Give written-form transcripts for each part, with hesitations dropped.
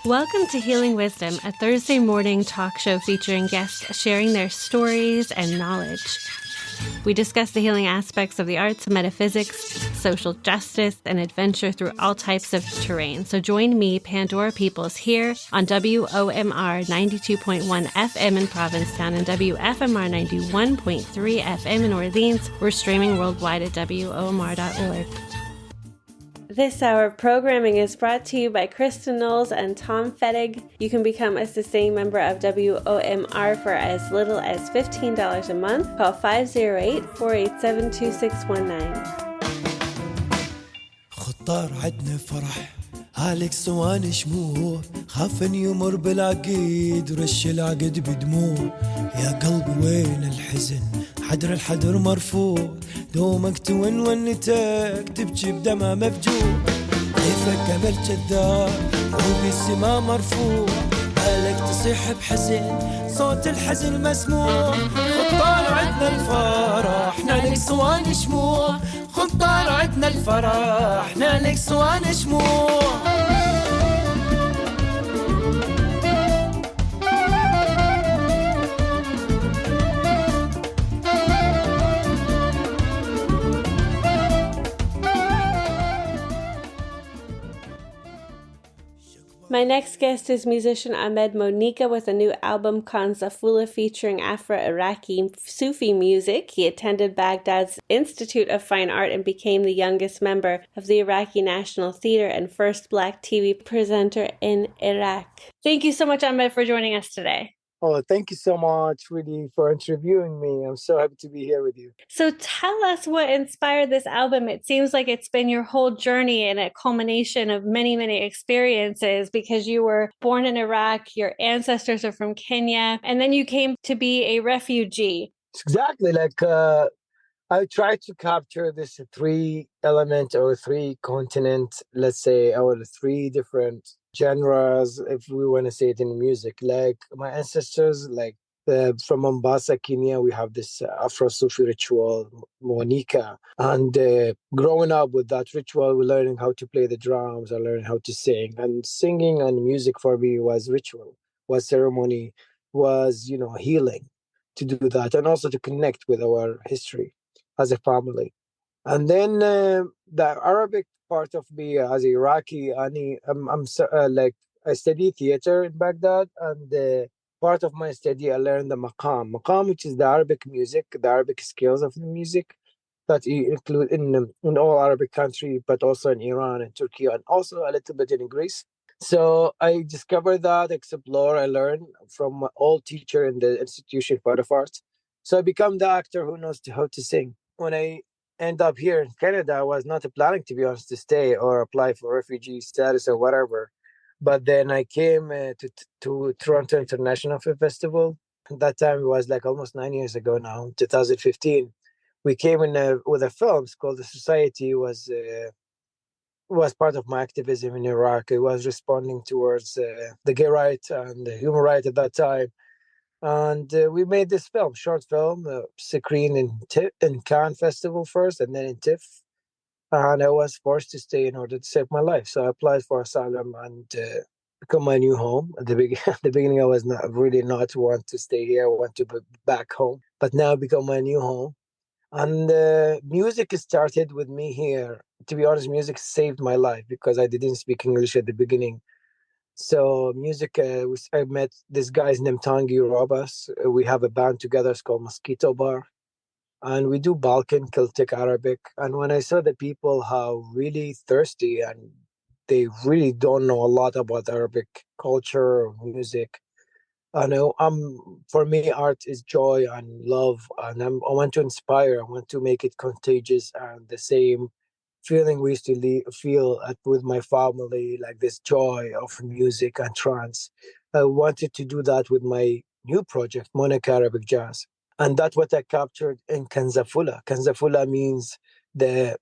Welcome to Healing Wisdom, a Thursday morning talk show featuring guests sharing their stories and knowledge. We discuss the healing aspects of the arts, metaphysics, social justice, and adventure through all types of terrain. So join me, Pandora Peoples, here on WOMR 92.1 FM in Provincetown and WFMR 91.3 FM in Orleans. We're streaming worldwide at WOMR.org. This hour of programming is brought to you by Kristen Knowles and Tom Fettig. You can become a sustaining member of WOMR for as little as $15 a month. Call 508-487-2619. خطار عدنا فرح هالك صوان شموع خافن يمر بالعقيد ورش العقد بدموع يا قلبي وين الحزن حدر الحدر مرفوع دومك تون ونتك تبكي بدمع مفجوع كيفك قبل كذاب فوق السما مرفوع بالك تصيح بحزن صوت الحزن مسموع خطار عدنا الفرح نالك صوان شموع خطار عدنا الفرح نالك صوان شموع My next guest is musician Ahmed Moneka with a new album, Kankafula, featuring Afro-Iraqi Sufi music. He attended Baghdad's Institute of Fine Art and became the youngest member of the Iraqi National Theatre and first Black TV presenter in Iraq. Thank you so much, Ahmed, for joining us today. Oh, thank you so much, really, for interviewing me. I'm so happy to be here with you. So tell us what inspired this album. It seems like it's been your whole journey and a culmination of many, many experiences because you were born in Iraq, your ancestors are from Kenya, and then you came to be a refugee. Exactly. I tried to capture this three element or three continent, let's say, or three different genres, if we want to say it in music. Like my ancestors, from Mombasa, Kenya, we have this Afro-Sufi ritual, Moneka. And growing up with that ritual, we're learning how to play the drums, I learned how to sing. And singing and music for me was ritual, was ceremony, was, healing to do that. And also to connect with our history as a family. And then the Arabic part of me as Iraqi, I study theater in Baghdad, and part of my study I learned the maqam, which is the Arabic music, the Arabic scales of the music that you include in all Arabic countries, but also in Iran and Turkey, and also a little bit in Greece. So I discovered that, explore, I learned from my old teacher in the institution of arts. So I become the actor who knows how to sing. When I end up here in Canada, I was not planning, to be honest, to stay or apply for refugee status or whatever. But then I came to Toronto International Film Festival. At that time, it was like almost 9 years ago now, 2015. We came in with a film called The Society. Was part of my activism in Iraq. It was responding towards the gay right and the human right at that time. And we made this film, short film, screened in Cannes Festival first and then in TIFF. And I was forced to stay in order to save my life. So I applied for asylum and become my new home. At the beginning, I was not want to stay here. I want to be back home. But now become my new home. And music started with me here. To be honest, music saved my life because I didn't speak English at the beginning. So music, I met this guy's named Tangi Robas. We have a band together. It's called Mosquito Bar. And we do Balkan, Celtic, Arabic. And when I saw the people how really thirsty and they really don't know a lot about Arabic culture or music, I know for me, art is joy and love. And I want to inspire. I want to make it contagious and the same feeling we used to feel with my family, like this joy of music and trance. I wanted to do that with my new project, Moneka Arabic Jazz. And that's what I captured in Kankafula. Kankafula means the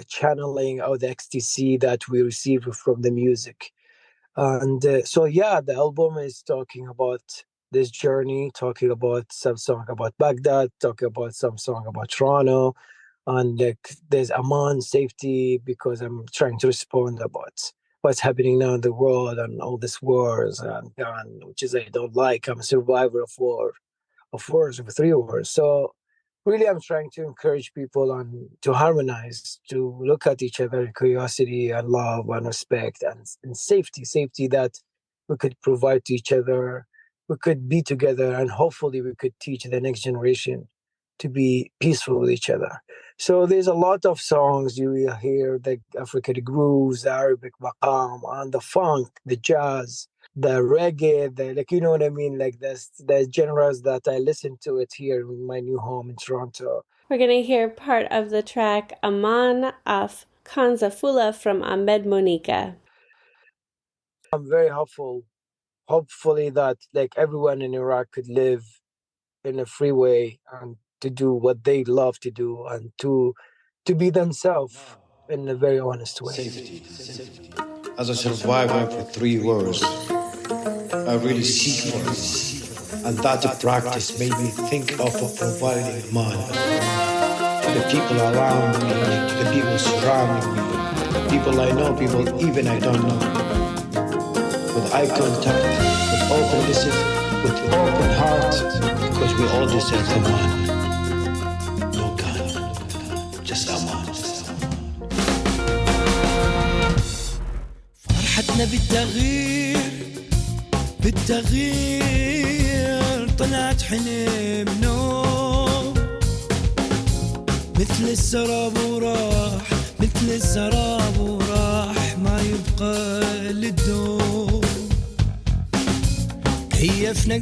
channeling or the ecstasy that we receive from the music. And the album is talking about this journey, talking about some song about Baghdad, talking about some song about Toronto, and there's Amman safety because I'm trying to respond about what's happening now in the world and all these wars and which is I don't like. I'm a survivor of wars, of 3 wars. So really, I'm trying to encourage people to harmonize, to look at each other in curiosity and love and respect and safety that we could provide to each other. We could be together and hopefully we could teach the next generation to be peaceful with each other. So there's a lot of songs you will hear, the African grooves, the Arabic maqam, and the funk, the jazz, the reggae, like you know what I mean, like the genres that I listen to it here in my new home in Toronto. We're going to hear part of the track Aman of Kankafula from Ahmed Moneka. I'm very hopefully that like everyone in Iraq could live in a free way and to do what they love to do and to be themselves in a very honest way. Safety. As a survivor for 3 wars, I really seek for it. And that practice made me think of providing man to the people around me, to the people surrounding me, people I know, people even I don't know. With eye contact, with open listen, with open heart, because we all deserve a man. No gun, just a man. فرحتنا بالتغيير طلعت حلم نور مثل السراب وراح ما يبقى للدور كيفنا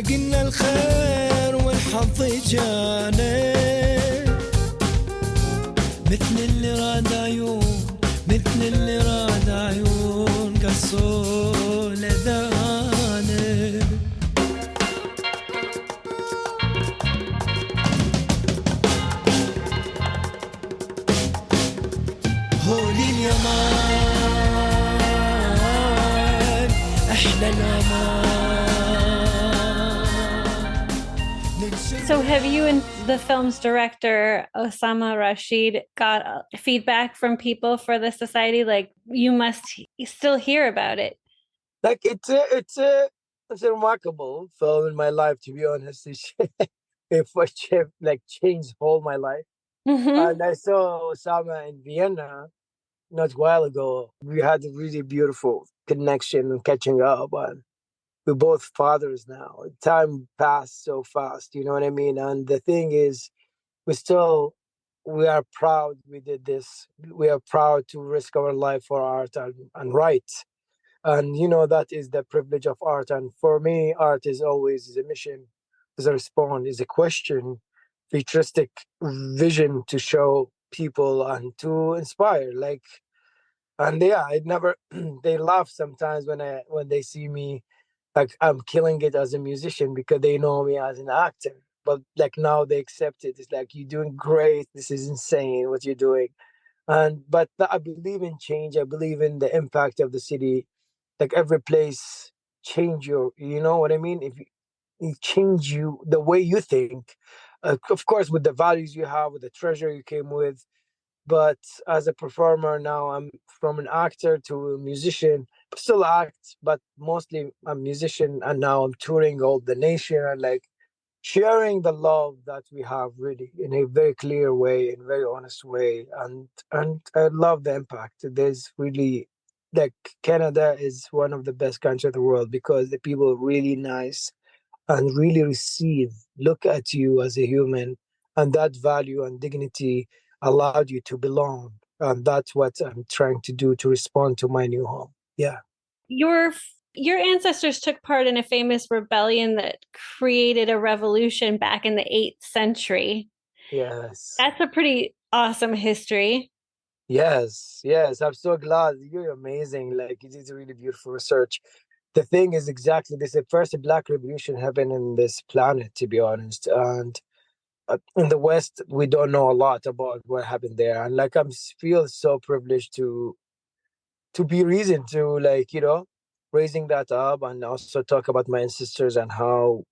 قلنا الخير والحظ جانا مثل اللي راد عيون قصوا لذانه هولي اليمان أحلى الأمان. So have you and the film's director, Osama Rashid, got feedback from people for the society? Like, you must still hear about it. Like, it's a remarkable film in my life, to be honest. It changed whole my life. Mm-hmm. And I saw Osama in Vienna not a while ago. We had a really beautiful connection and catching up. And we're both fathers now. Time passed so fast, you know what I mean? And the thing is, we are proud we did this. We are proud to risk our life for art and right. And, that is the privilege of art. And for me, art is always a mission, is a response, is a question, futuristic vision to show people and to inspire. And yeah, they laugh sometimes when they see me, like I'm killing it as a musician because they know me as an actor. But like now they accept it. It's like, you're doing great. This is insane what you're doing. But I believe in change. I believe in the impact of the city. Like every place change you know what I mean? If it change you, the way you think, of course, with the values you have, with the treasure you came with. But as a performer now, I'm from an actor to a musician. Still act, but mostly I'm a musician, and now I'm touring all the nation and like sharing the love that we have really in a very clear way, in a very honest way. And I love the impact. There's really, like, Canada is one of the best countries in the world because the people are really nice and really look at you as a human, and that value and dignity allowed you to belong. And that's what I'm trying to do to respond to my new home. Yeah. Your ancestors took part in a famous rebellion that created a revolution back in the 8th century. Yes. That's a pretty awesome history. Yes. I'm so glad. You're amazing. Like, it is really beautiful research. The thing is exactly this. The first Black revolution happened in this planet, to be honest. And in the West, we don't know a lot about what happened there. And like, feel so privileged to be reason to, like, raising that up and also talk about my ancestors and how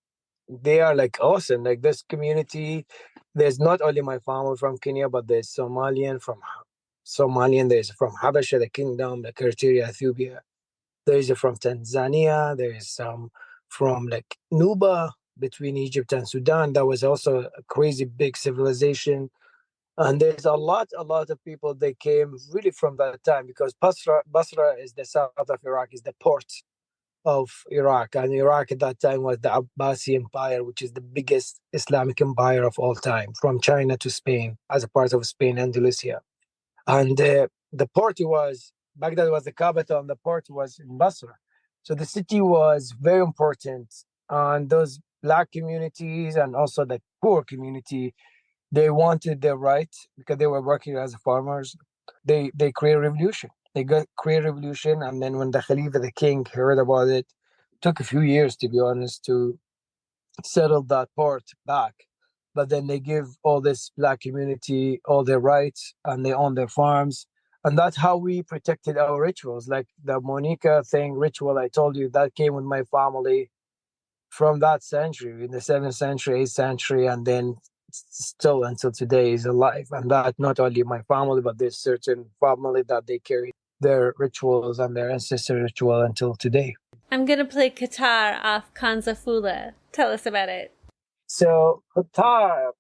they are like awesome. Like this community, there's not only my family from Kenya, but there's Somalian from Somalian, there's from Habasha, the kingdom, like Eritrea, Ethiopia. There is from Tanzania. There is some from like Nuba between Egypt and Sudan. That was also a crazy big civilization. And there's a lot of people. They came really from that time because Basra is the south of Iraq, is the port of Iraq. And Iraq at that time was the Abbasi Empire, which is the biggest Islamic empire of all time, from China to Spain, as a part of Spain, Andalusia. And the port was, Baghdad was the capital, and the port was in Basra. So the city was very important. And those black communities and also the poor community, they wanted their right because they were working as farmers. They create revolution. They create revolution, and then when the Khalifa, the king, heard about it, took a few years, to be honest, to settle that part back. But then they give all this black community all their rights, and they own their farms. And that's how we protected our rituals. Like the Moneka thing ritual I told you, that came with my family from that century, in the 7th century, 8th century, and then still until today is alive. And that not only my family, but there's certain family that they carry their rituals and their ancestor ritual until today. I'm going to play Qatar off Kankafula. Tell us about it. So Qatar,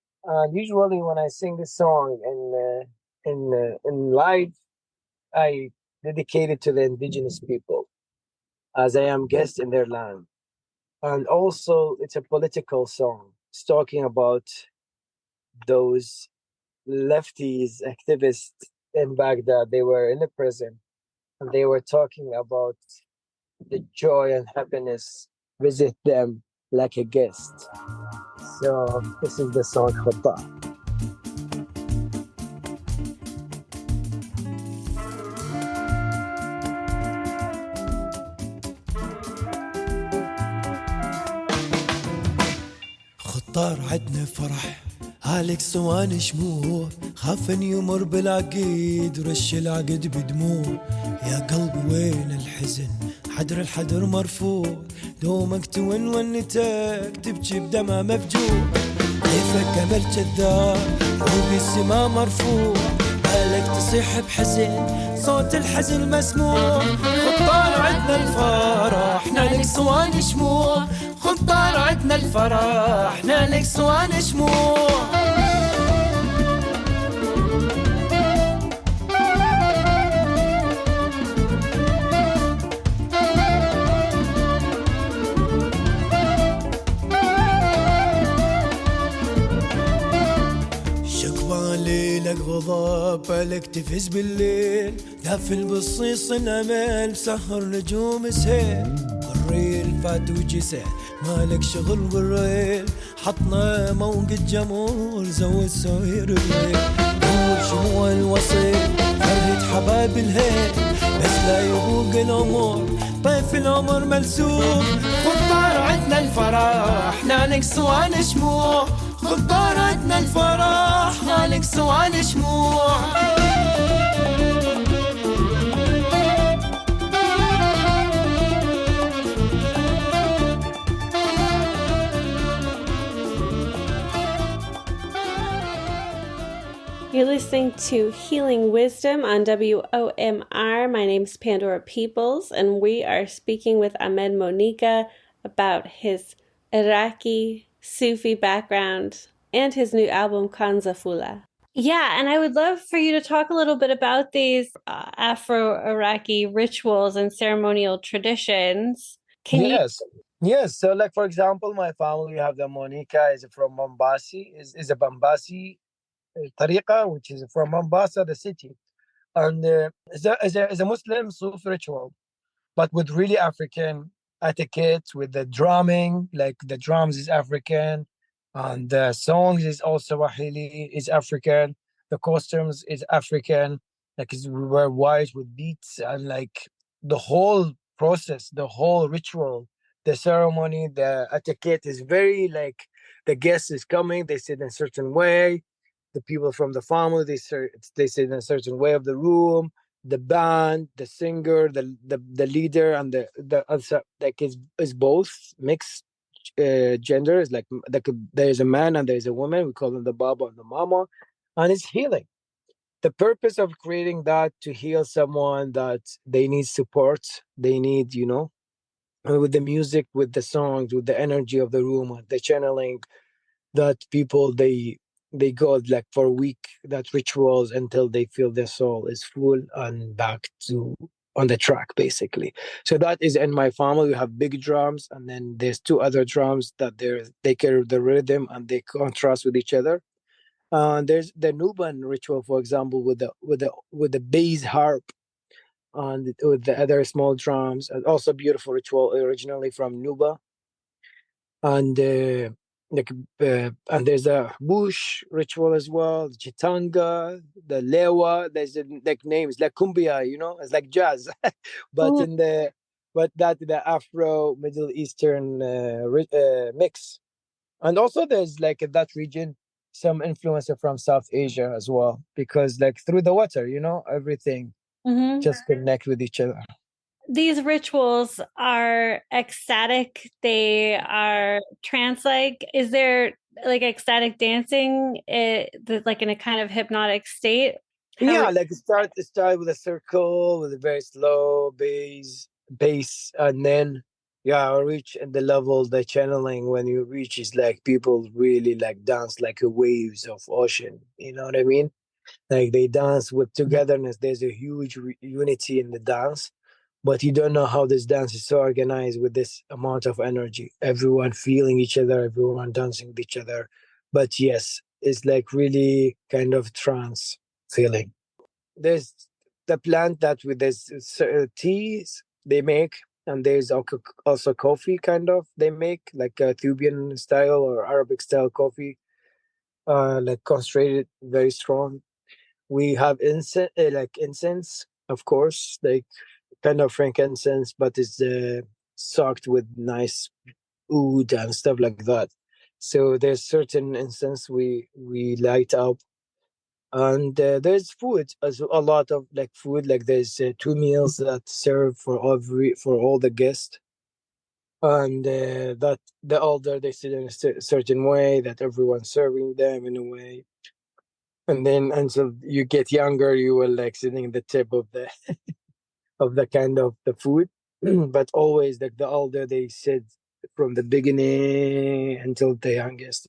usually when I sing this song in live, I dedicate it to the indigenous people, as I am guest in their land. And also, it's a political song. It's talking about those lefties, activists in Baghdad. They were in the prison, and they were talking about the joy and happiness, visit them like a guest. So this is the song Qatar. خطار عدنا فرح هالك صوان شموع خاف ان يمر بالعقيد رش العقد بدموع يا قلبي وين الحزن حدر الحدر مرفوع دومك ونتك تبكي بدمع مفجوع كيفك امل كذاب فوق السما مرفوع بالك تصيح بحزن صوت الحزن مسموع خطار عدنا الفرح نالك صوان شموع خطار عدنا الفرح نالك صوان شموع لك غضب بالك تفز بالليل دافل بالصيص الامل مسهر نجوم سهيل والريل فات وجسه مالك شغل بالريل حطنا موقد جمهور زود سوير الليل دور شموع الوصيل فرد حباب الهيل بس لا يبوق الامور طيف العمر ملسوف خطار عدنا الفرح نالك صوان شموع خطار عدنا الفرح نالك صوان شموع You're listening to Healing Wisdom on WOMR. My name's Pandora Peoples, and we are speaking with Ahmed Moneka about his Iraqi Sufi background and his new album Kankafula. Yeah, and I would love for you to talk a little bit about these Afro-Iraqi rituals and ceremonial traditions. Yes. So, like for example, my family, we have the Moneka is from Mombasi, is a Bambasi tariqa, which is from Mombasa, the city, and is a Muslim Sufi ritual, but with really African etiquette, with the drumming, like the drums is African, and the songs is also Swahili, is African, the costumes is African, like we wear white with beads, and like the whole process, the whole ritual, the ceremony, the etiquette is very like the guest is coming, they sit in a certain way, the people from the family, they sit in a certain way of the room, the band, the singer, the leader, and the other, like is both mixed genders. Like there is a man and there is a woman. We call them the baba and the mama, and it's healing. the purpose of creating that to heal someone that they need support, they need, with the music, with the songs, with the energy of the room, with the channeling, that people they go like for a week, that rituals until they feel their soul is full and back to on the track basically. So that is in my family. We have big drums, and then there's two other drums that they carry the rhythm and they contrast with each other. There's the Nuban ritual, for example, with the bass harp and with the other small drums, and also beautiful ritual originally from Nuba. And like and there's a bush ritual as well, chitanga, the lewa. There's like names like kumbia, it's like jazz, but Ooh. in the but that the Afro Middle Eastern mix. And also there's like in that region some influencer from South Asia as well, because like through the water, everything Mhm. just connect with each other. These rituals are ecstatic. They are trance-like. Is there like ecstatic dancing, like in a kind of hypnotic state? How Yeah, would like start with a circle with a very slow bass, and then yeah, reach at the level the channeling when you reach is like people really like dance like a waves of ocean. You know what I mean? Like they dance with togetherness. There's a huge unity in the dance, but you don't know how this dance is so organized with this amount of energy. Everyone feeling each other, everyone dancing with each other. But yes, it's like really kind of trance feeling. There's the plant that with this teas they make, and there's also coffee kind of they make like a Ethiopian style or Arabic style coffee, like concentrated, very strong. We have incense, like incense, of course, like kind of frankincense, but it's soaked with nice oud and stuff like that. So there's certain incense we light up, and there's food as a lot of like food. Like there's two meals that serve for all the guests, and that the older they sit in a certain way, that everyone's serving them in a way, and then until you get younger you will like sitting at the tip of the of the kind of the food. But always like the older they sit from the beginning until the youngest.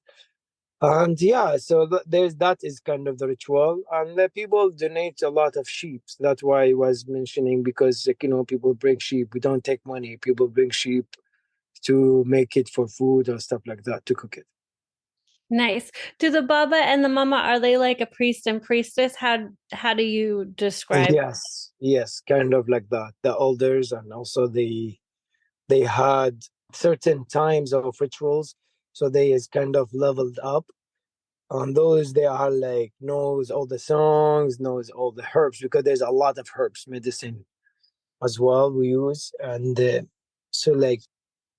And yeah, so there's that is kind of the ritual, and the people donate a lot of sheep. That's why I was mentioning, because like, people bring sheep. We don't take money. People bring sheep to make it for food or stuff like that, to cook it. nice. Do the Baba and the Mama, are they like a priest and priestess? How do you describe? Yes, kind of like that. The elders, and also they had certain times of rituals, so they is kind of leveled up. On those, they are like knows all the songs, knows all the herbs, because there's a lot of herbs medicine as well we use, and so like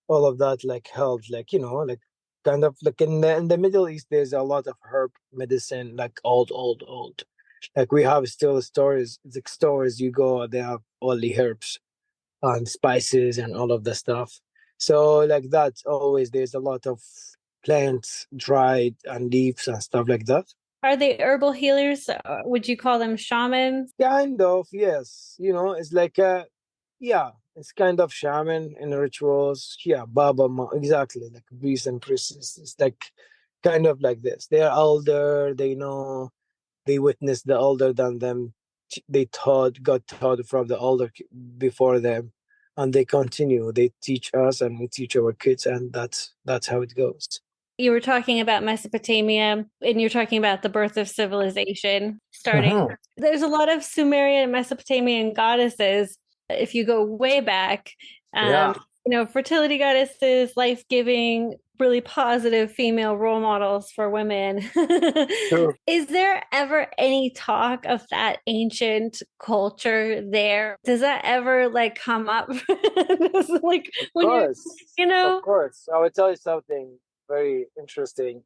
all of that like helps, like like kind of like in the Middle East, there's a lot of herb medicine, like old. Like we have still stores, the stores you go, they have only herbs and spices and all of the stuff. So like that, always there's a lot of plants, dried and leaves and stuff like that. Are they herbal healers? Would you call them shamans? Kind of, yes. It's like yeah, it's kind of shaman in rituals. Yeah, exactly, like priests and priestesses. It's like kind of like this. They are older. They know. They witnessed the older than them. They got taught from the older before them, and they continue. They teach us, and we teach our kids, and that's how it goes. You were talking about Mesopotamia, and you're talking about the birth of civilization starting. Mhm. There's a lot of Sumerian and Mesopotamian goddesses. If you go way back, um, Yeah. fertility goddesses, life giving, really positive female role models for women. True. Is there ever any talk of that ancient culture there? Does that ever like come up? Like Of when you're, course. you Of know, course. I will tell you something very interesting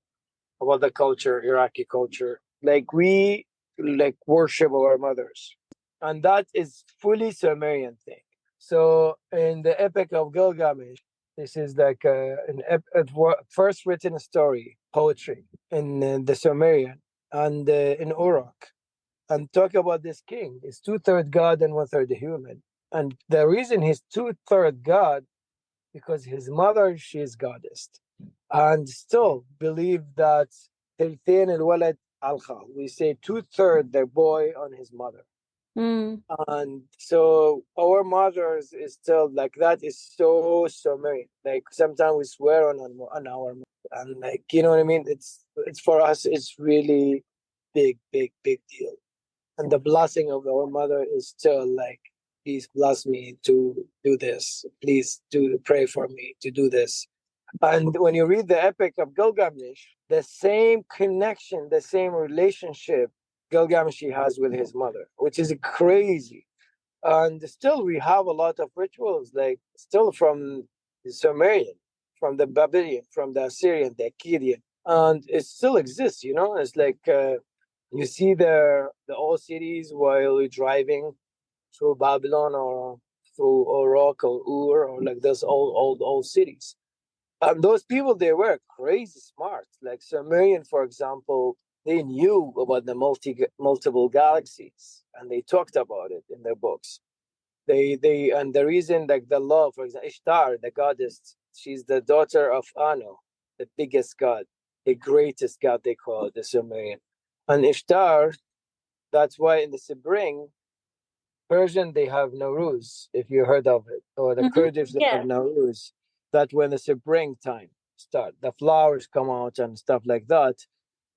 about the culture, Iraqi culture. Like we like worship our mothers. And that is fully Sumerian thing. So in the Epic of Gilgamesh, this is like first written story, poetry in the Sumerian, and in Uruk. and talk about this king. He's 2/3 God and 1/3 human. And the reason he's 2/3 God, because his mother, she is goddess. And still believe that تلتين الولد على الخال. We say 2/3 the boy on his mother. Mm. And so our mothers is still like that is so Sumerian. Like sometimes we swear on our mother. And like you know what I mean? It's for us it's really big deal. And the blessing of our mother is still like, please bless me to do this. Please do pray for me to do this. And when you read the epic of Gilgamesh, the same connection, the same relationship Gilgamesh has with his mother, which is crazy. And still we have a lot of rituals, like still from the Sumerian, from the Babylonian, from the Assyrian, the Akkadian, and it still exists, you know. It's like you see the old cities while you're driving through Babylon or through Iraq or Ur or like those old cities. And those people, they were crazy smart. Like Sumerian, for example, they knew about the multiple galaxies, and they talked about it in their books. They and the reason, like the law, for example, Ishtar, the goddess, she's the daughter of Anu, the biggest god, the greatest god, they call it, the Sumerian. And Ishtar, that's why in the spring, Persian, they have Nowruz, if you heard of it, or the Kurdish, they have Nowruz. That when the springtime start, the flowers come out and stuff like that.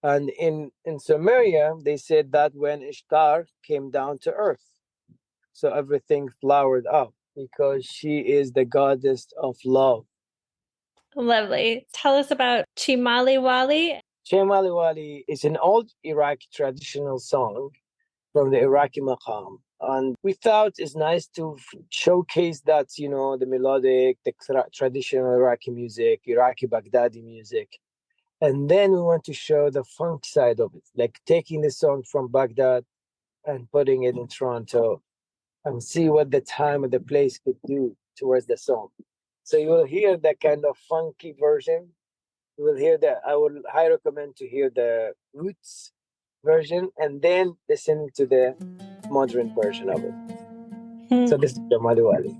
And in Sumeria, they said that when Ishtar came down to earth, so everything flowered up because she is the goddess of love. Lovely. Tell us about Chimali Wali. Chimali Wali is an old Iraqi traditional song from the Iraqi maqam. And we thought it's nice to showcase that, you know, the melodic, the traditional Iraqi music, Iraqi Baghdadi music. And then we want to show the funk side of it, like taking the song from Baghdad and putting it in Toronto and see what the time and the place could do towards the song. So you will hear that kind of funky version. You will hear that. I would highly recommend to hear the roots version and then listen to the modern version of it. So this is the Madhuwali.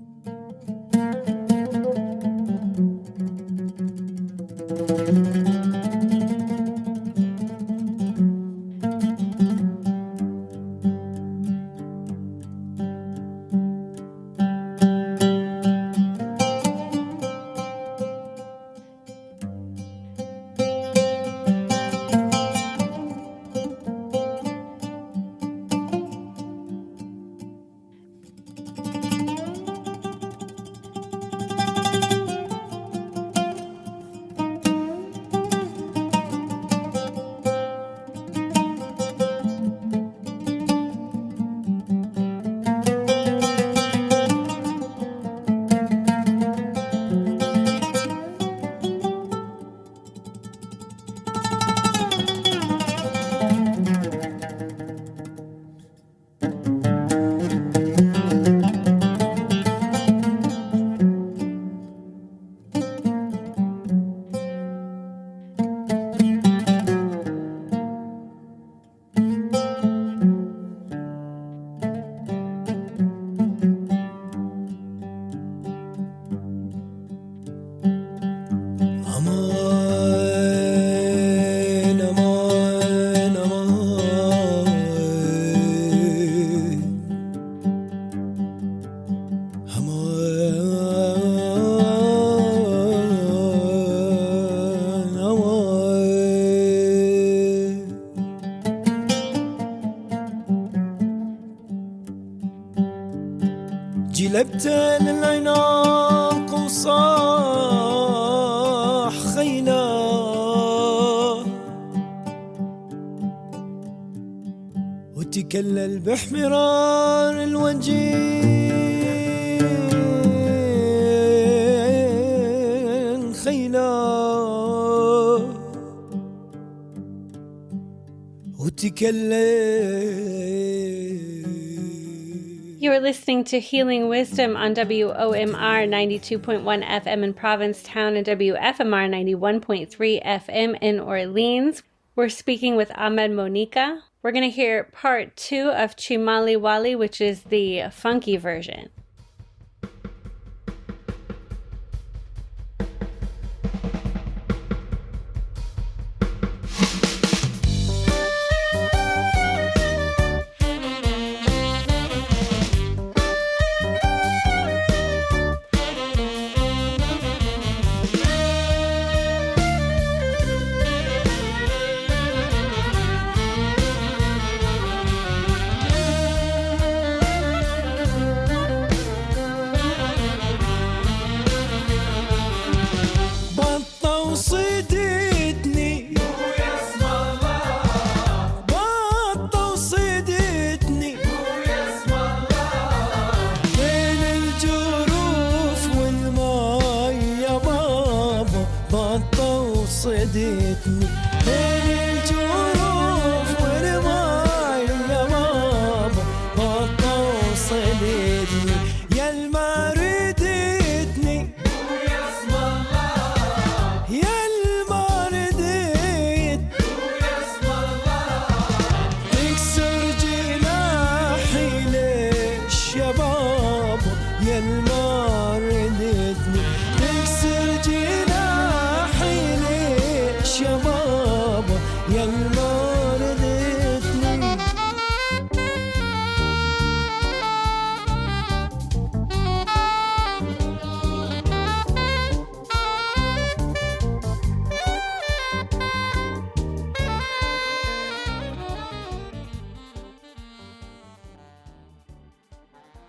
جلبت العناق وصاح خينا وتكلل بحمرار الوجين خينا وتكلل. You are listening to Healing Wisdom on WOMR 92.1 FM in Provincetown and WFMR 91.3 FM in Orleans. We're speaking with Ahmed Moneka. We're going to hear part 2 of Chimali Wali, which is the funky version.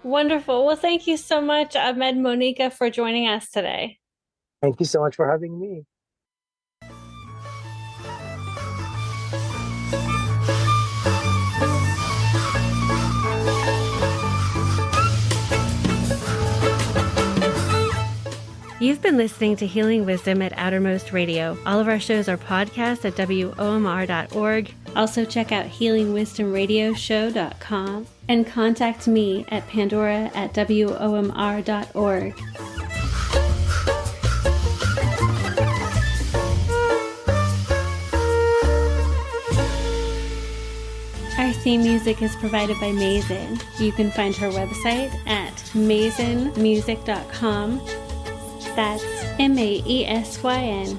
Wonderful. Well, thank you so much, Ahmed Moneka, for joining us today. Thank you so much for having me. You've been listening to Healing Wisdom at Outermost Radio. All of our shows are podcasts at WOMR.org. Also check out healingwisdomradioshow.com and contact me at pandora@WOMR.org. Our theme music is provided by Mason. You can find her website at masonmusic.com. That's MAESYN.